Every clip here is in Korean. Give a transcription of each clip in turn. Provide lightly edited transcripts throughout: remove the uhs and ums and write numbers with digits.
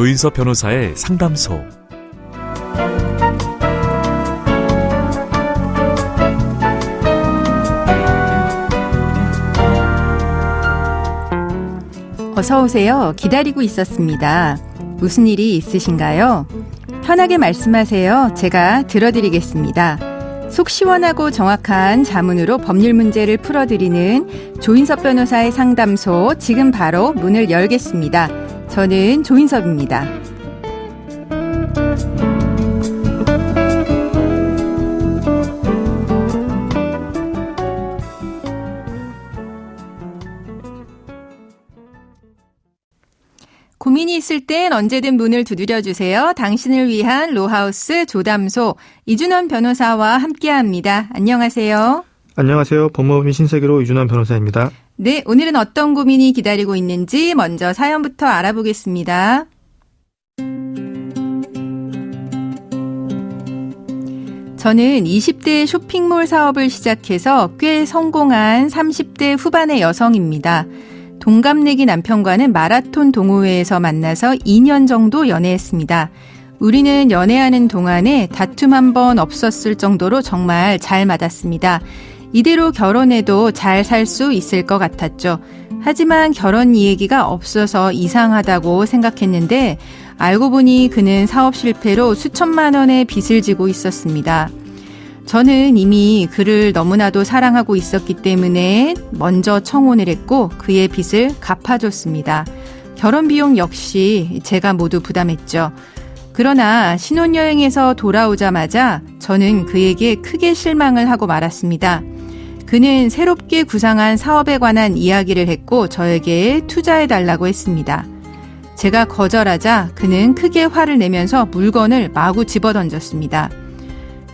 조인섭 변호사의 상담소. 어서 오세요. 기다리고 있었습니다. 무슨 일이 있으신가요? 편하게 말씀하세요. 제가 들어드리겠습니다. 속 시원하고 정확한 자문으로 법률 문제를 풀어드리는 조인섭 변호사의 상담소, 지금 바로 문을 열겠습니다. 저는 조인섭입니다. 고민이 있을 땐 언제든 문을 두드려주세요. 당신을 위한 로하우스 조담소, 이준원 변호사와 함께합니다. 안녕하세요. 안녕하세요. 법무법인 신세계로 이준원 변호사입니다. 네, 오늘은 어떤 고민이 기다리고 있는지 먼저 사연부터 알아보겠습니다. 저는 20대 쇼핑몰 사업을 시작해서 꽤 성공한 30대 후반의 여성입니다. 동갑내기 남편과는 마라톤 동호회에서 만나서 2년 정도 연애했습니다. 우리는 연애하는 동안에 다툼 한 번 없었을 정도로 정말 잘 맞았습니다. 이대로 결혼해도 잘 살 수 있을 것 같았죠. 하지만 결혼 이야기가 없어서 이상하다고 생각했는데 알고 보니 그는 사업 실패로 수천만 원의 빚을 지고 있었습니다. 저는 이미 그를 너무나도 사랑하고 있었기 때문에 먼저 청혼을 했고 그의 빚을 갚아줬습니다. 결혼 비용 역시 제가 모두 부담했죠. 그러나 신혼여행에서 돌아오자마자 저는 그에게 크게 실망을 하고 말았습니다. 그는 새롭게 구상한 사업에 관한 이야기를 했고 저에게 투자해달라고 했습니다. 제가 거절하자 그는 크게 화를 내면서 물건을 마구 집어던졌습니다.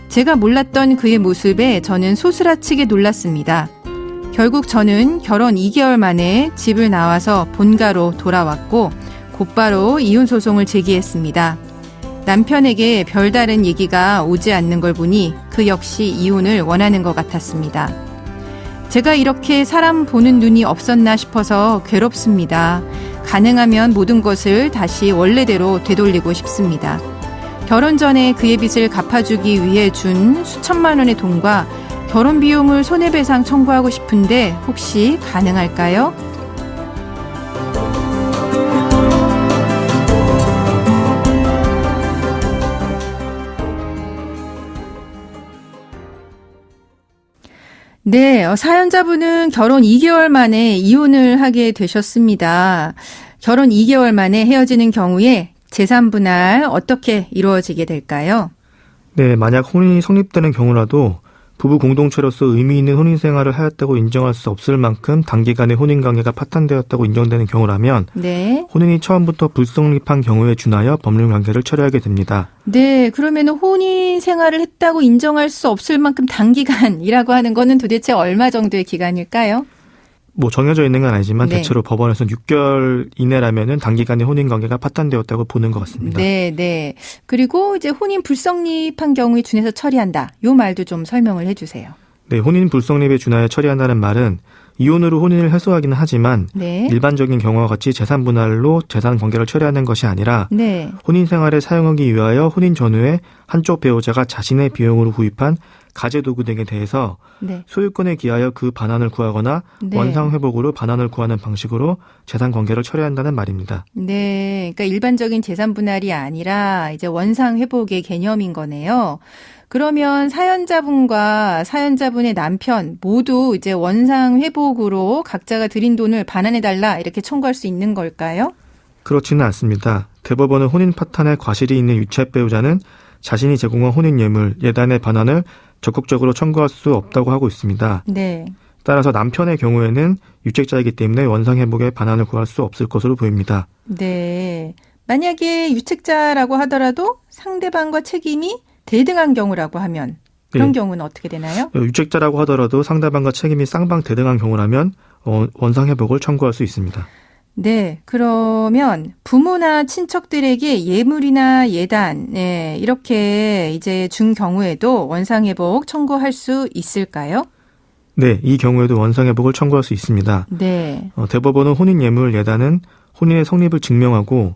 제가 몰랐던 그의 모습에 저는 소스라치게 놀랐습니다. 결국 저는 결혼 2개월 만에 집을 나와서 본가로 돌아왔고 곧바로 이혼 소송을 제기했습니다. 남편에게 별다른 얘기가 오지 않는 걸 보니 그 역시 이혼을 원하는 것 같았습니다. 제가 이렇게 사람 보는 눈이 없었나 싶어서 괴롭습니다. 가능하면 모든 것을 다시 원래대로 되돌리고 싶습니다. 결혼 전에 그의 빚을 갚아주기 위해 준 수천만 원의 돈과 결혼 비용을 손해배상 청구하고 싶은데 혹시 가능할까요? 네, 사연자분은 결혼 2개월 만에 이혼을 하게 되셨습니다. 결혼 2개월 만에 헤어지는 경우에 재산 분할 어떻게 이루어지게 될까요? 네, 만약 혼인이 성립되는 경우라도 부부 공동체로서 의미 있는 혼인 생활을 하였다고 인정할 수 없을 만큼 단기간에 혼인 관계가 파탄되었다고 인정되는 경우라면 네. 혼인이 처음부터 불성립한 경우에 준하여 법률 관계를 처리하게 됩니다. 네, 그러면 혼인 생활을 했다고 인정할 수 없을 만큼 단기간이라고 하는 거는 도대체 얼마 정도의 기간일까요? 뭐 정해져 있는 건 아니지만 네. 대체로 법원에서는 6개월 이내라면은 단기간에 혼인 관계가 파탄되었다고 보는 것 같습니다. 네, 네. 그리고 이제 혼인 불성립한 경우에 준해서 처리한다. 요 말도 좀 설명을 해주세요. 네, 혼인 불성립에 준하여 처리한다는 말은 이혼으로 혼인을 해소하기는 하지만 네. 일반적인 경우와 같이 재산 분할로 재산 관계를 처리하는 것이 아니라 네. 혼인 생활에 사용하기 위하여 혼인 전후에 한쪽 배우자가 자신의 비용으로 구입한 가재도구 등에 대해서 네. 소유권에 기하여 그 반환을 구하거나 네. 원상회복으로 반환을 구하는 방식으로 재산 관계를 처리한다는 말입니다. 네. 그러니까 일반적인 재산 분할이 아니라 이제 원상 회복의 개념인 거네요. 그러면 사연자분과 사연자분의 남편 모두 이제 원상 회복으로 각자가 들인 돈을 반환해달라 이렇게 청구할 수 있는 걸까요? 그렇지는 않습니다. 대법원은 혼인 파탄에 과실이 있는 유책 배우자는 자신이 제공한 혼인 예물, 예단의 반환을 적극적으로 청구할 수 없다고 하고 있습니다. 네. 따라서 남편의 경우에는 유책자이기 때문에 원상회복의 반환을 구할 수 없을 것으로 보입니다. 네. 만약에 유책자라고 하더라도 상대방과 책임이 대등한 경우라고 하면 그런 네. 경우는 어떻게 되나요? 유책자라고 하더라도 상대방과 책임이 쌍방대등한 경우라면 원상회복을 청구할 수 있습니다. 네. 그러면 부모나 친척들에게 예물이나 예단, 네, 이렇게 이제 준 경우에도 원상회복 청구할 수 있을까요? 네, 이 경우에도 원상회복을 청구할 수 있습니다. 네. 대법원은 혼인 예물 예단은 혼인의 성립을 증명하고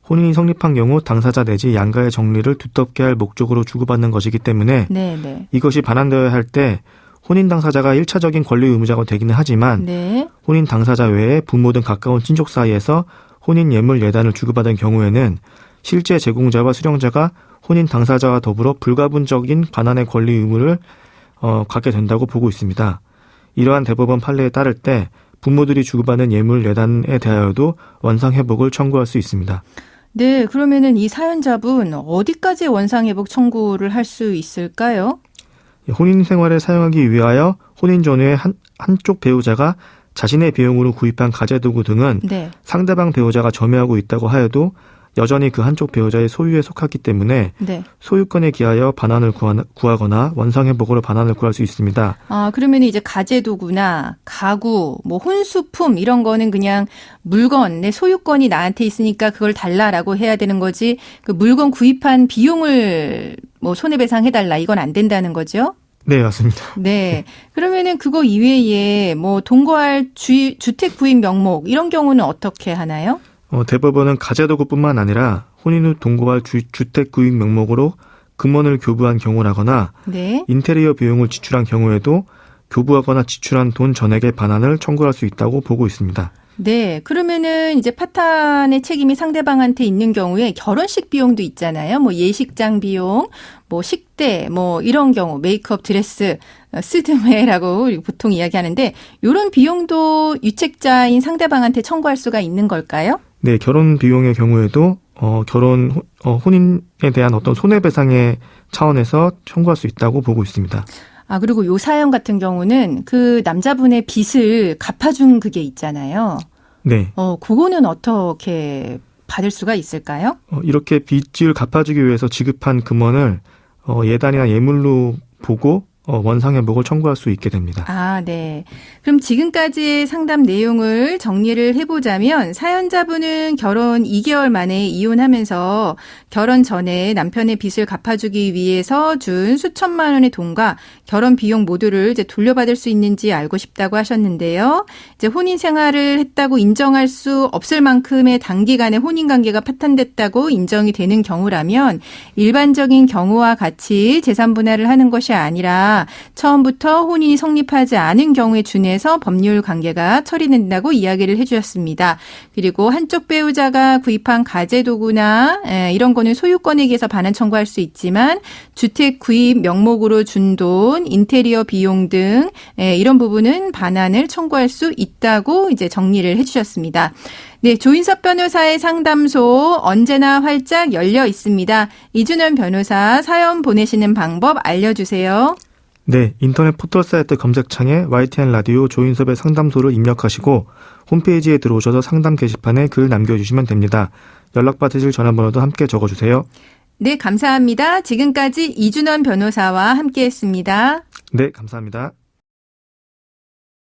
혼인이 성립한 경우 당사자 내지 양가의 정리를 두텁게 할 목적으로 주고받는 것이기 때문에 네. 이것이 반환되어야 할 때 혼인 당사자가 1차적인 권리 의무자가 되기는 하지만 네. 혼인 당사자 외에 부모 등 가까운 친족 사이에서 혼인 예물 예단을 주고받은 경우에는 실제 제공자와 수령자가 혼인 당사자와 더불어 불가분적인 반환의 권리 의무를 갖게 된다고 보고 있습니다. 이러한 대법원 판례에 따를 때 부모들이 주고받는 예물 예단에 대하여도 원상회복을 청구할 수 있습니다. 네, 그러면은 이 사연자분 어디까지 원상회복 청구를 할 수 있을까요? 혼인 생활에 사용하기 위하여 혼인 전후에 한쪽 배우자가 자신의 비용으로 구입한 가재도구 등은 네. 상대방 배우자가 점유하고 있다고 하여도 여전히 그 한쪽 배우자의 소유에 속하기 때문에 네. 소유권에 기하여 반환을 구하거나 원상회복으로 반환을 구할 수 있습니다. 아, 그러면 이제 가재도구나 가구, 뭐 혼수품 이런 거는 그냥 물건, 내 소유권이 나한테 있으니까 그걸 달라라고 해야 되는 거지. 그 물건 구입한 비용을 뭐 손해배상해달라 이건 안 된다는 거죠? 네, 맞습니다. 네. 그러면은 그거 이외에 뭐 동거할 주택 구입 명목 이런 경우는 어떻게 하나요? 대법원은 가재도구뿐만 아니라 혼인 후 동거할 주택 구입 명목으로 금원을 교부한 경우라거나 네. 인테리어 비용을 지출한 경우에도 교부하거나 지출한 돈 전액의 반환을 청구할 수 있다고 보고 있습니다. 네. 그러면은 이제 파탄의 책임이 상대방한테 있는 경우에 결혼식 비용도 있잖아요. 뭐 예식장 비용, 뭐 식대, 뭐 이런 경우 메이크업 드레스, 스드메라고 보통 이야기하는데 이런 비용도 유책자인 상대방한테 청구할 수가 있는 걸까요? 네, 결혼 비용의 경우에도 혼인에 대한 어떤 손해배상의 차원에서 청구할 수 있다고 보고 있습니다. 아, 그리고 요 사연 같은 경우는 그 남자분의 빚을 갚아준 그게 있잖아요. 네. 그거는 어떻게 받을 수가 있을까요? 이렇게 빚을 갚아주기 위해서 지급한 금원을 예단이나 예물로 보고 원상회복을 청구할 수 있게 됩니다. 아, 네. 그럼 지금까지의 상담 내용을 정리를 해보자면 사연자분은 결혼 2개월 만에 이혼하면서 결혼 전에 남편의 빚을 갚아주기 위해서 준 수천만 원의 돈과 결혼 비용 모두를 이제 돌려받을 수 있는지 알고 싶다고 하셨는데요. 이제 혼인 생활을 했다고 인정할 수 없을 만큼의 단기간에 혼인 관계가 파탄됐다고 인정이 되는 경우라면 일반적인 경우와 같이 재산 분할을 하는 것이 아니라 처음부터 혼인이 성립하지 않은 경우에 준해서 법률 관계가 처리된다고 이야기를 해주셨습니다. 그리고 한쪽 배우자가 구입한 가재도구나 이런 거는 소유권에게서 반환 청구할 수 있지만 주택 구입 명목으로 준 돈, 인테리어 비용 등 이런 부분은 반환을 청구할 수 있다고 이제 정리를 해주셨습니다. 네, 조인섭 변호사의 상담소 언제나 활짝 열려 있습니다. 이준현 변호사 사연 보내시는 방법 알려주세요. 네, 인터넷 포털사이트 검색창에 YTN 라디오 조인섭의 상담소를 입력하시고 홈페이지에 들어오셔서 상담 게시판에 글 남겨주시면 됩니다. 연락받으실 전화번호도 함께 적어주세요. 네, 감사합니다. 지금까지 이준원 변호사와 함께했습니다. 네, 감사합니다.